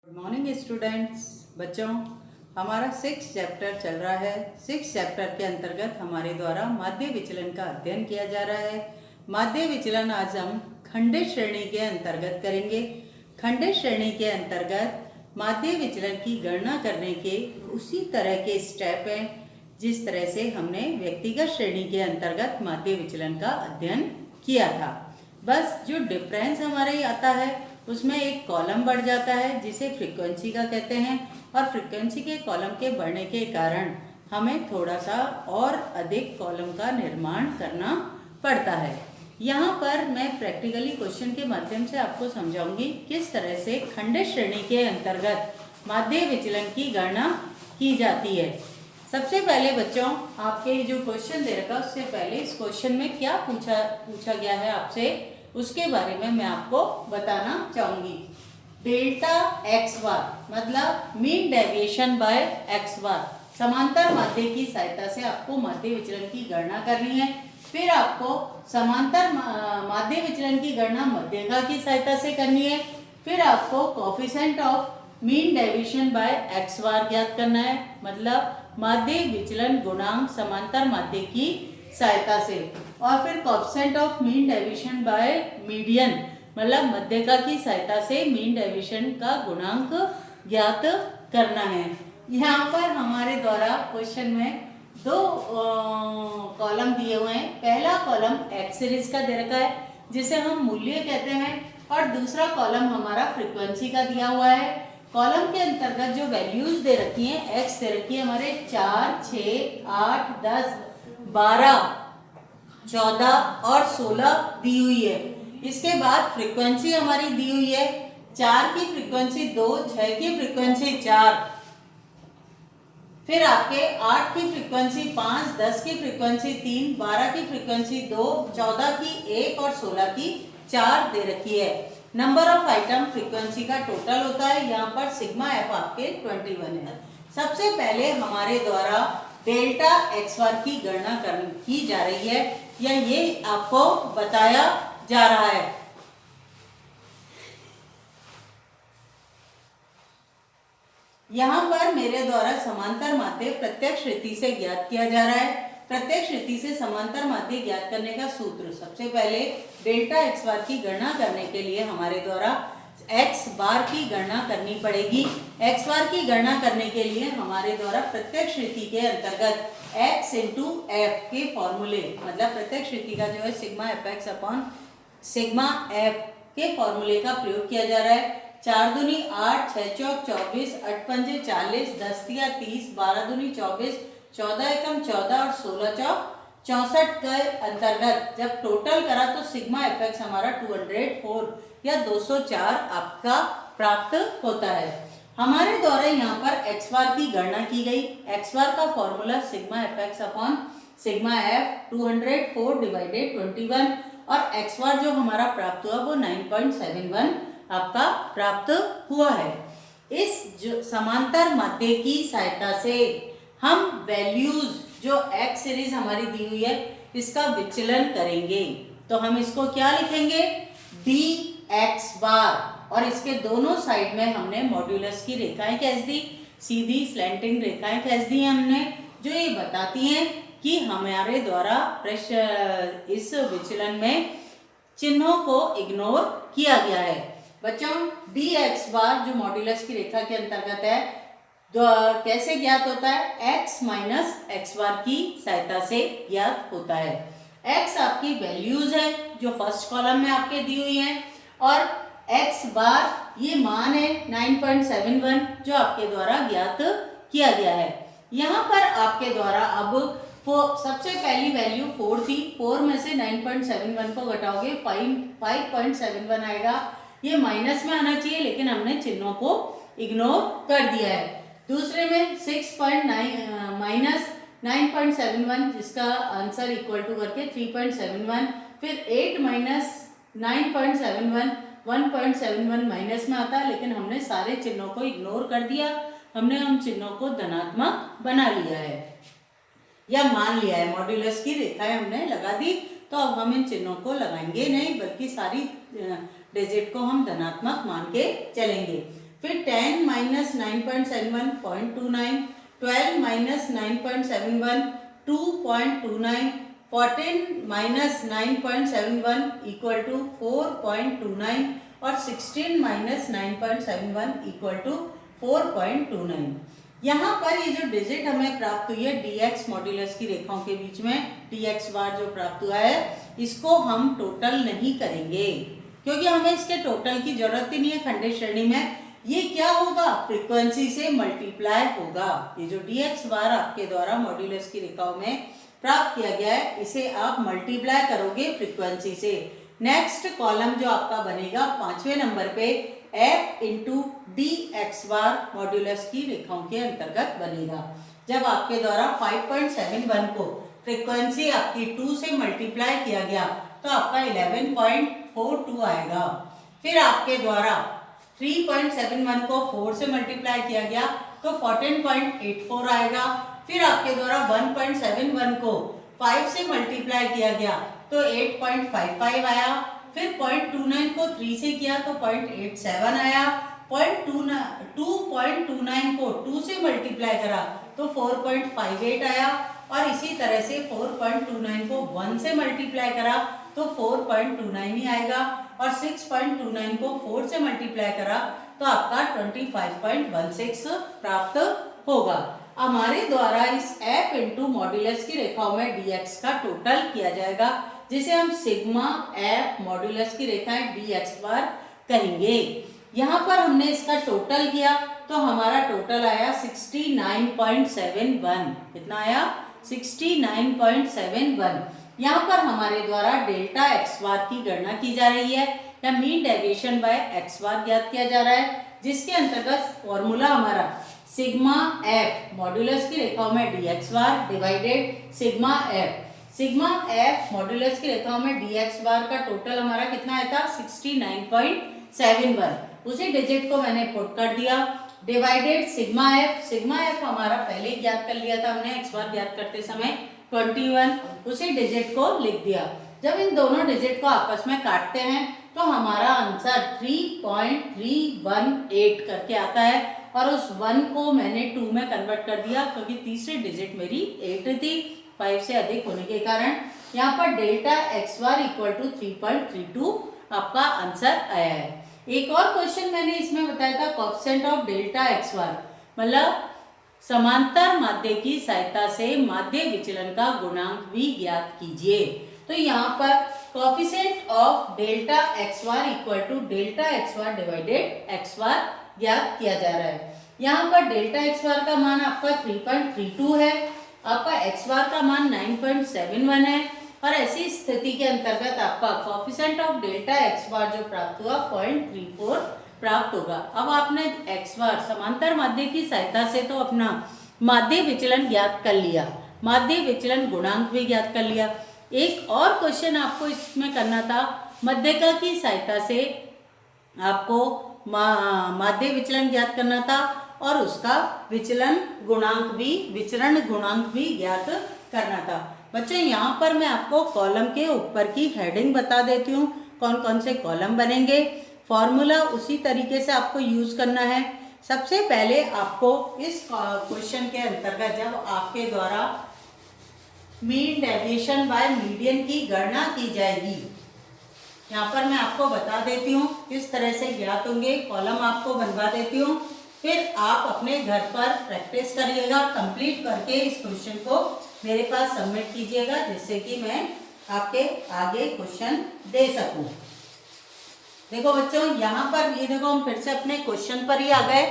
Good morning students. बच्चों, हमारा 6 chapter चल रहा है। 6 चैप्टर के अंतर्गत हमारे द्वारा माध्य विचलन का अध्ययन किया जा रहा है। माध्य विचलन आज हम खंडित श्रेणी के अंतर्गत करेंगे। खंडित श्रेणी के अंतर्गत माध्य विचलन की गणना करने के उसी तरह के स्टेप हैं जिस तरह से हमने व्यक्तिगत श्रेणी के अंतर्गत माध्य विचलन का अध्ययन किया था। बस जो डिफरेंस हमारे आता है उसमें एक कॉलम बढ़ जाता है जिसे फ्रीक्वेंसी का कहते हैं, और फ्रीक्वेंसी के कॉलम के बढ़ने के कारण हमें थोड़ा सा और अधिक कॉलम का निर्माण करना पड़ता है। यहाँ पर मैं प्रैक्टिकली क्वेश्चन के माध्यम से आपको समझाऊंगी किस तरह से खंडित श्रेणी के अंतर्गत माध्य विचलन की गणना की जाती है। सबसे पहले बच्चों, आपके जो क्वेश्चन दे रखा उससे पहले इस क्वेश्चन में क्या पूछा गया है आपसे, उसके बारे में मैं आपको बताना चाहूंगी। डेल्टा एक्स बार मतलब मीन डेविएशन बाय एक्स बार, समांतर माध्य की सहायता से आपको माध्य विचलन की गणना करनी है। फिर आपको समांतर माध्य विचलन की गणना मध्यिका की सहायता से करनी है। फिर आपको coefficient of mean deviation by X bar ज्ञात करना है, मतलब माध्य विचलन गुणांक समांतर माध्य की सहायता से। और फिर coefficient of mean deviation by median मतलब मध्यिका की सहायता से मीन डेविएशन का गुणांक ज्ञात करना है। यहाँ पर हमारे द्वारा क्वेश्चन में दो कॉलम दिए हुए हैं। पहला कॉलम एक्स सीरीज का दे रखा है जिसे हम मूल्य कहते हैं, और दूसरा कॉलम हमारा फ्रीक्वेंसी का दिया हुआ है। कॉलम के अंतर्गत जो वैल्यूज दे रखी हैं, एक्स दे रखी है हमारे 4, 6, 8, 10, 12, 14 और 16 दी हुई है। इसके बाद फ्रीक्वेंसी हमारी दी हुई है, 4 की फ्रीक्वेंसी 2, 6 की फ्रीक्वेंसी 4, फिर आपके 8 की फ्रीक्वेंसी 5, 10 की फ्रीक्वेंसी 3, 12 की फ्रीक्वेंसी 2, 14 की 1 और 16 की 4 दे रखी है। नंबर ऑफ आइटम फ्रीक्वेंसी का टोटल होता है। यहाँ पर सिग्मा एफ आपके 21 है। सबसे पहले हमारे द्वारा डेल्टा एक्स बार की गणना की जा रही है, या ये आपको बताया जा रहा है। यहाँ पर मेरे द्वारा समांतर माध्य प्रत्यक्ष रीति से ज्ञात किया जा रहा है। प्रत्यक्ष रीति से समांतर माध्य ज्ञात करने का सूत्र, सबसे पहले डेल्टा एक्स बार की गणना करने के लिए हमारे द्वारा एक्स बार की गणना करनी पड़ेगी। एक्स बार की गणना करने के लिए हमारे द्वारा प्रत्यक्ष रीति के अंतर्गत x इंटू एफ के फॉर्मूले, मतलब प्रत्यक्ष रीति का जो है sigma F x upon sigma F के फॉर्मूले का प्रयोग किया जा रहा है। 4 दूनी 8, 6 चौक 24, 8 पंजे 40, 10 तिया 30, 12 दूनी 24, 14 एकम 14 और 16 चौक 64 के अंतर्गत जब टोटल करा तो सिग्मा एफ एक्स हमारा 204 या 204 आपका प्राप्त होता है। हमारे द्वारा यहाँ पर एक्स बार की गणना की गई। एक्स बार का formula sigma F x upon sigma F 204 divided 21, और एक्स बार जो हमारा प्राप्त हुआ वो 9.71 आपका प्राप्त हुआ है। इस जो समांतर माध्य की सहायता से हम वैल्यूज जो एक्स सीरीज हमारी दी हुई है इसका विचलन करेंगे। तो हम इसको क्या लिखेंगे, डी एक्स बार, और इसके दोनों साइड में हमने मॉड्यूलस की रेखाएं खींच दी, सीधी स्लैंटिंग रेखाएं खींच दी हमने, जो ये बताती हैं कि हमारे द्वारा इस विचलन में चिन्हों को इग्नोर किया गया है। बच्चों, डी एक्स बार जो मॉड्यूलस की रेखा के अंतर्गत है कैसे ज्ञात होता है, x माइनस एक्स बार की सहायता से ज्ञात होता है। x आपकी वैल्यूज है जो फर्स्ट कॉलम में आपके दी हुई हैं, और x बार ये मान है 9.71 जो आपके द्वारा ज्ञात किया गया है। यहाँ पर आपके द्वारा अब सबसे पहली वैल्यू 4 थी, 4 में से 9.71 को घटाओगे 5.71 आएगा। ये माइनस में आना चाहिए लेकिन हमने चिन्हों को इग्नोर कर दिया है। दूसरे में 6.9 माइनस 9.71 जिसका आंसर इक्वल टू करके 3.71, फिर 8 माइनस 9.71 1.71 माइनस में आता है, लेकिन हमने सारे चिन्हों को इग्नोर कर दिया। हमने उन चिन्हों को धनात्मक बना लिया है या मान लिया है। मॉड्यूलस की रेखाएं हमने लगा दी, तो अब हम इन चिन्हों को लगाएंगे नहीं, बल्कि सारी डिजिट को हम धनात्मक मान के चलेंगे। फिर 10 minus 9.71 0.29, 12 minus 9.71 2.29, 14 minus 9.71 equal to 4.29 और 16 माइनस 9.71 इक्वल टू 4.29। यहाँ पर ये जो डिजिट हमें प्राप्त हुई है dx मॉड्यूलस की रेखाओं के बीच में dx बार जो प्राप्त हुआ है, इसको हम टोटल नहीं करेंगे क्योंकि हमें इसके टोटल की जरूरत ही नहीं है खंडित श्रेणी में। ये क्या होगा, फ्रीक्वेंसी से मल्टीप्लाई होगा। ये जो dx बार आपके द्वारा मॉड्यूलस की रेखाओं में प्राप्त किया गया है, इसे आप मल्टीप्लाई करोगे फ्रीक्वेंसी से। नेक्स्ट कॉलम जो आपका बनेगा 5वें नंबर पे f इंटू डी एक्स बार मॉड्यूलस की रेखाओं के अंतर्गत बनेगा। जब आपके द्वारा 5.71 को फ्रीक्वेंसी आपकी 2 से मल्टीप्लाई किया गया तो आपका 11.42 आएगा। फिर आपके द्वारा 3.71 को 4 से मल्टीप्लाई किया गया तो 14.84 आएगा। फिर आपके द्वारा 1.71 को 5 से मल्टीप्लाई किया गया तो 8.55 आया। फिर 0.29 को 3 से किया तो 0.87 आया। 2.29 को 2 से मल्टीप्लाई करा तो 4.58 आया। और इसी तरह से 4.29 को 1 से मल्टीप्लाई करा तो 4.29 ही आएगा। और 6.29 को 4 से मल्टीप्लाई करा तो आपका 25.16 प्राप्त होगा। हमारे द्वारा इस f इंटू मॉड्यूलस की रेखाओं में dx का टोटल किया जाएगा, जिसे हम सिग्मा f मॉड्यूलस की रेखाएं dx बार कहेंगे। यहाँ पर हमने इसका टोटल किया तो हमारा टोटल आया 69.71। कितना आया, 69.71। यहाँ पर हमारे द्वारा डेल्टा एक्स बार की गणना की जा रही है या mean deviation by X bar ज्ञात किया जा रहा है, जिसके अंतर्गत फॉर्मूला हमारा सिग्मा एफ मॉड्यूलस की रेखाओं में dx बार डिवाइडेड सिग्मा एफ मॉड्यूलस की रेखाओं में dx बार का टोटल हमारा कितना आया था 69.71। उसी डिजिट को मैंने पुट कर दिया डिवाइडेड सिग्मा एफ हमारा पहले ज्ञात कर लिया था हमने एक्स बार ज्ञात करते समय 21, उसी डिजिट को लिख दिया। जब इन दोनों डिजिट को आपस में काटते हैं तो हमारा आंसर 3.318 करके आता है और उस 1 को मैंने 2 में कन्वर्ट कर दिया क्योंकि तीसरी डिजिट मेरी 8 थी 5 से अधिक होने के कारण। यहाँ पर delta x bar equal to 3.32 आपका आंसर आया है। एक और क्वेश्चन मैंने इसमें बताया था कोएफिशिएंट ऑफ डेल्टा एक्स बार, मतलब समांतर माध्य की सहायता से माध्य विचलन का गुणांक भी ज्ञात कीजिए। तो यहाँ पर coefficient of delta x bar equal to delta x bar divided X bar ज्ञात किया जा रहा है। यहाँ पर डेल्टा एक्स बार का मान आपका 3.32 है, आपका एक्स बार का मान 9.71 है और ऐसी स्थिति के अंतर्गत आपका कोएफिशिएंट ऑफ डेल्टा एक्स बार जो प्राप्त हुआ 0.34 प्राप्त होगा। अब आपने एक्स बार समांतर माध्य की सहायता से तो अपना माध्य विचलन ज्ञात कर लिया, माध्य विचलन गुणांक भी ज्ञात कर लिया। एक और क्वेश्चन आपको इसमें करना था, मध्यिका की सहायता से आपको माध्य विचलन ज्ञात करना था और उसका विचरण गुणांक भी ज्ञात करना था। बच्चों यहाँ पर मैं आपको कॉलम के ऊपर की हेडिंग बता देती हूँ, कौन कौन से कॉलम बनेंगे। फॉर्मूला उसी तरीके से आपको यूज करना है। सबसे पहले आपको इस क्वेश्चन के अंतर्गत जब आपके द्वारा मीन डेविएशन बाय मीडियन की गणना की जाएगी, यहाँ पर मैं आपको बता देती हूँ किस तरह से ज्ञात होंगे, कॉलम आपको बनवा देती हूँ, फिर आप अपने घर पर प्रैक्टिस करिएगा, कंप्लीट करके इस क्वेश्चन को मेरे पास सबमिट कीजिएगा जिससे कि मैं आपके आगे क्वेश्चन दे सकूं। देखो बच्चों यहाँ पर ये देखो हम फिर से अपने क्वेश्चन पर ही आ गए।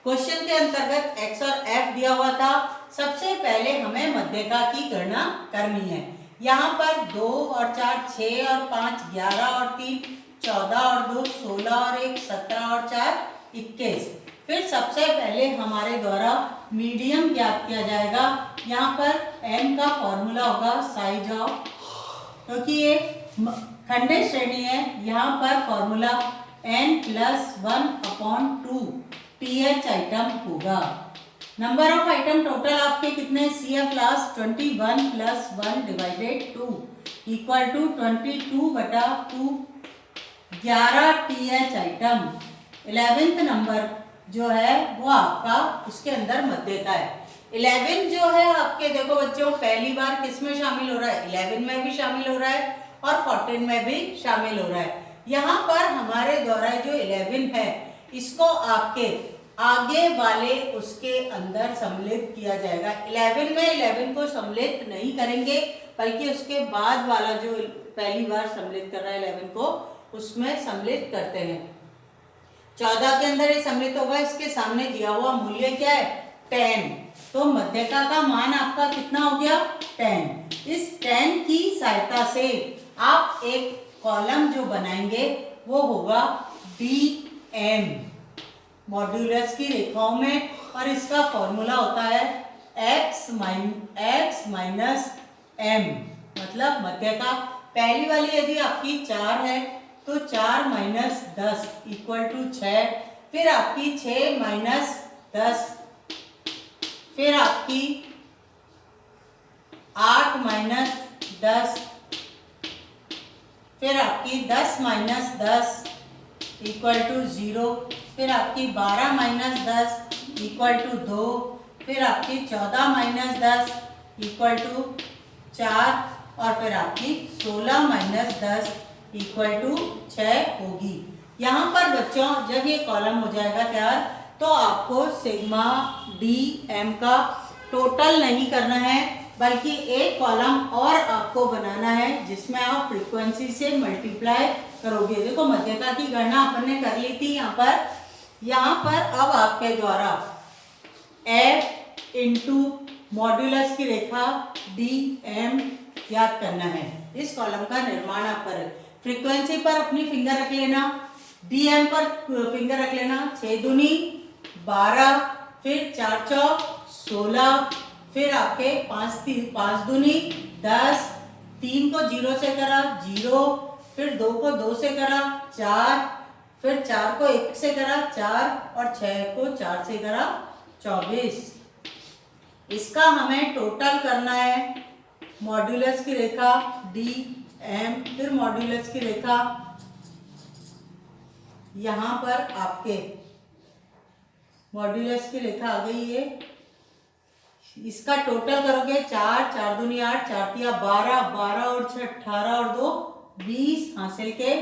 क्वेश्चन के अंतर्गत x और f दिया हुआ था। सबसे पहले हमें मध्यिका की गणना करनी है। यहाँ पर 2 और 4 6 और 5 11 और 3 14 और 2 16 और 1 17 और 4 21। फिर सबसे पहले हमारे द्वारा मीडियम ज्ञात किया जाएगा। यहाँ पर m का फॉर्मूला होगा साइज ऑफ, क्योंकि ये खंडित श्रेणी है, यहाँ पर फॉर्मूला n+1/2 TH आइटम होगा। नंबर ऑफ आइटम टोटल आपके कितने, CF last 21 + 1 divided 2 equal to 22/2 11 TH item. 11th number जो है वो आपका उसके अंदर मध्य का है। 11 जो है आपके, देखो बच्चों, पहली बार किस में शामिल हो रहा है? 11 में भी शामिल हो रहा है और 14 में भी शामिल हो रहा है। यहाँ पर हमारे द्वारा जो 11 है इसको आपके आगे वाले उसके अंदर सम्मिलित किया जाएगा। 11 में 11 को सम्मिलित नहीं करेंगे, बल्कि उसके बाद वाला जो पहली बार सम्मिलित कर रहा है 11 को, उसमें सम्मिलित करते हैं। 14 के अंदर ये सम्मिलित होगा, इसके सामने दिया हुआ मूल्य क्या है? 10। तो मध्यका का मान आपका कितना हो गया? 10। इस 10 की सहायता से आप एक कॉलम जो बनाएंगे वो होगा DM, मॉड्यूलस की रेखाओं में, और इसका फॉर्मूला होता है x माइनस m, मतलब मध्यका। पहली वाली यदि आपकी 4 है तो 4 माइनस 10 इक्वल टू 6, फिर आपकी 6 माइनस 10, फिर आपकी 8 माइनस 10, फिर आपकी 10 माइनस 10 इक्वल टू 0, फिर आपकी 12 माइनस 10 इक्वल टू 2, फिर आपकी 14 माइनस 10 इक्वल टू 4, और फिर आपकी 16 माइनस 10 इक्वल टू 6 होगी। यहाँ पर बच्चों जब ये कॉलम हो जाएगा तैयार, तो आपको सिग्मा DM का टोटल नहीं करना है, बल्कि एक कॉलम और आपको बनाना है जिसमें आप फ्रीक्वेंसी से मल्टीप्लाई करोगे। देखो मध्यका की गणना अपन ने कर ली थी यहाँ पर अब आपके द्वारा F इंटू मॉड्यूलस की रेखा DM याद करना है। इस कॉलम का निर्माण आप करें। फ्रीक्वेंसी पर अपनी फिंगर रख लेना, DM पर फिंगर रख लेना। 6 दूनी 12, फिर 4 चौक 16, फिर आपके 5 दूनी 10, 3 को 0 से करा 0, फिर 2 को 2 से करा 4, फिर 4 को 1 से करा 4, और 6 को 4 से करा 24। इसका हमें टोटल करना है। मॉड्यूलस की रेखा DM, फिर मॉड्यूलस की रेखा यहाँ पर आपके मॉड्यूलस की रेखा आ गई है। इसका टोटल करोगे 4 4 दूनी 8, 4 तिया 12, 12 और 6 18 और 2 20, हासिल के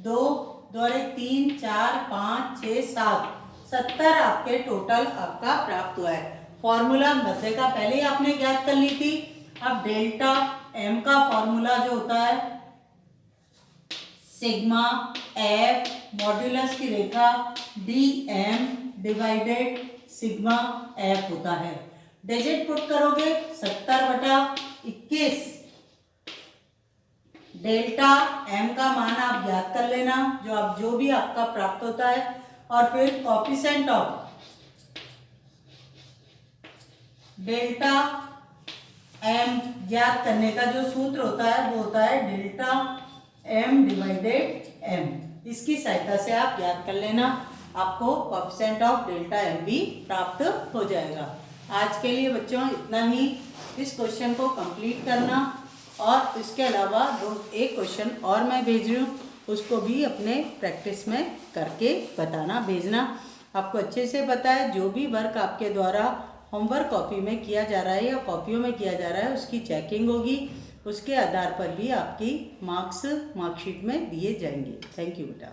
2 2 और 1 3 4 5 6 7 70 आपके टोटल आपका प्राप्त हुआ है। फॉर्मूला मध्य का पहले ही आपने ज्ञात कर ली थी। अब डेल्टा M का फॉर्मूला जो होता है सिग्मा F मॉड्यूलस की रेखा DM डिवाइडेड सिग्मा F होता है। डिजिट पुट करोगे 70/21। डेल्टा M का मान आप ज्ञात कर लेना, जो भी आपका प्राप्त होता है, और फिर कोएफिशिएंट ऑफ डेल्टा M ज्ञात करने का जो सूत्र होता है वो होता है डेल्टा M डिवाइडेड M। इसकी सहायता से आप ज्ञात कर लेना, आपको कोएफिशिएंट ऑफ डेल्टा M भी प्राप्त हो जाएगा। आज के लिए बच्चों इतना ही। इस क्वेश्चन को कंप्लीट करना, और इसके अलावा एक क्वेश्चन और मैं भेज रही हूँ, उसको भी अपने प्रैक्टिस में करके बताना, भेजना। आपको अच्छे से पता है जो भी वर्क आपके द्वारा होमवर्क कॉपी में किया जा रहा है या कॉपियों में किया जा रहा है, उसकी चेकिंग होगी, उसके आधार पर भी आपकी मार्क्स मार्कशीट में दिए जाएंगे। थैंक यू बेटा।